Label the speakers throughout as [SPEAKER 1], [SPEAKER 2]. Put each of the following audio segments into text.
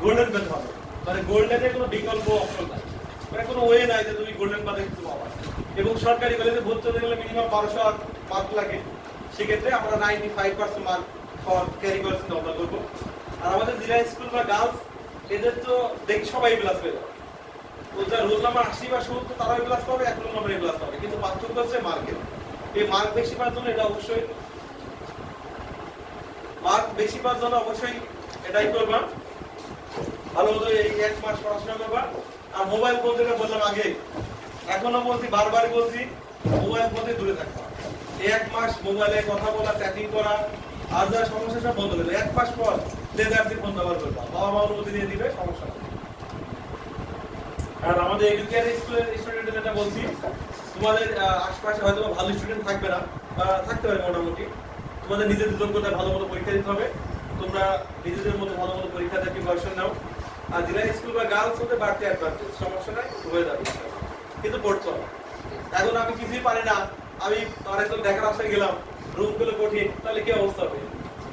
[SPEAKER 1] Golden পেতে হবে, মানে গোল্ডেনের কোনো বিকল্প অপশন নাই, মানে কোনো ওয়ে নাই যে তুমি গোল্ডেন পাতে কিছু পাবা। এবং সরকারি কলেজে ভর্তি হতে গেলে মিনিমাম 1200 মার্ক লাগে, সেক্ষেত্রে আমরা 95% মার্ক ক্যারি করার চিন্তা ভাবনা করবো। আর আমাদের জেলা স্কুল বা গার্লস এদের তো দেখি সবাই প্লাস পেয়ে যাবে, যার রোল নাম্বার 80 বা 70 তারাই প্লাস পাবে, 1 রোল নাম্বারে প্লাস পাবে, কিন্তু পার্থক্য হচ্ছে মার্কের। এই মার্ক বেশি পাওয়ার জন্য এটা অবশ্যই এটাই করবা, ভালো মতো এই 1 মাস পড়াশোনা করবা। আর মোবাইল ফোন যেটা বললাম আগে, এখনো বলছি, বারবারই বলছি, মোবাইল ফোন থেকে দূরে থাকবা। এই 1 মাস মোবাইলে কথা বলা, চ্যাটিং করা আর যা সমস্যা সব বন্ধ করে 1 মাস পর লেজারটি ফোন ব্যবহার করবা, বাবা মা অনুমতি দিয়ে দিবে, সমস্যা নেই। আর আমাদের এডুকেশন স্কুলের স্টুডেন্টদের যেটা বলছি, তোমাদের আশপাশে হয়তো ভালো স্টুডেন্ট থাকবে না বা থাকতে পারে মোটামুটি, তোমাদের নিজেদের যোগ্যতায় ভালো মতো পরীক্ষা দিতে হবে, তোমরা নিজেদের মতো ভালো মতো পরীক্ষা দিয়ে প্রিপারেশন নাও। আর জেলা স্কুল বা গার্লস হতে বাড়তি অ্যাডভান্টেজ, সমস্যা নাই, হয়ে যাবে, কিন্তু পড়তে হবে। এখন আমি কিছুই পারি না, আমি আরেকজন দেখার আশায় গেলাম, রুম গুলো কঠিন, তাহলে কি অবস্থা হবে?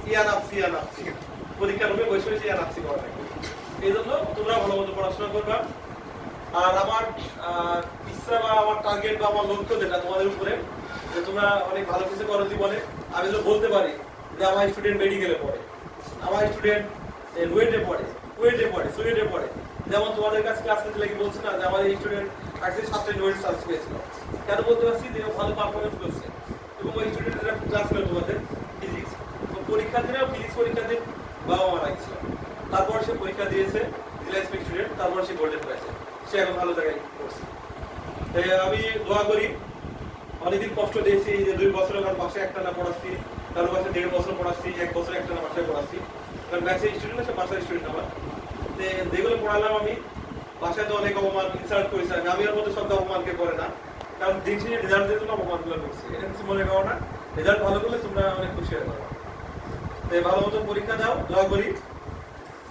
[SPEAKER 1] ইয়ানাপসি পরীক্ষার রুমে বসে বসে ইয়ানাপসি করা থাকে। এই জন্য তোমরা ভালো মতো পড়াশোনা করবা। আর আমার ইচ্ছা বা আমার টার্গেট বা আমার লক্ষ্য যেটা তোমাদের উপরে, যে তোমরা অনেক ভালো কিছু করো জীবনে। আমি তো বলতে পারি যে আমার স্টুডেন্ট মেডিকেলে পড়ে, আমার স্টুডেন্ট রুয়েটে পড়ে, সুয়েটে পড়ে, যেমন তোমাদের কাছে ক্লাস নিতে লাগি বলছি না যে আমার এই স্টুডেন্ট অ্যাকচুয়ালি 7টা ইউনিট সার্চ পেয়েছিল। কেন বলতে পারছি? যে ভালো পারফরমেন্স করছে, এবং ওই স্টুডেন্টরা ক্লাস করে তোমাদের ফিজিক্স, পরীক্ষা দিনে ফিজিক্স পরীক্ষা দিন বাবা মা রাখছিল, তারপর সে পরীক্ষা দিয়েছে, জেলা স্টুডেন্ট, তারপর সে গোল্ডেন হয়েছে, সে এখন ভালো জায়গায় পড়ছে। আমি দোয়া করি, অনেকদিন কষ্ট দিয়েছি, যে 2 বছর আমার বাসায় একটা না পড়াচ্ছি, কারো বাসায় 1.5 বছর পড়াচ্ছি, 1 বছর একটা না বাসায় পড়াচ্ছি, কারণ ব্যাচের স্টুডেন্ট আছে, বাসার স্টুডেন্ট আমার। যেগুলো পড়ালাম আমি বাসায় তো অনেক অপমান ইনসাল্ট করেছি, আমি ওর মধ্যে সব অপমানকে করে না, কারণ দিন শেষে রেজাল্ট দিয়ে জন্য অপমানগুলো করছি, এটা কিছু মনে করো না। রেজাল্ট ভালো করলে তোমরা অনেক খুশি হয়ে যাবে। ভালো মতো পরীক্ষা দাও, দোয়া করি।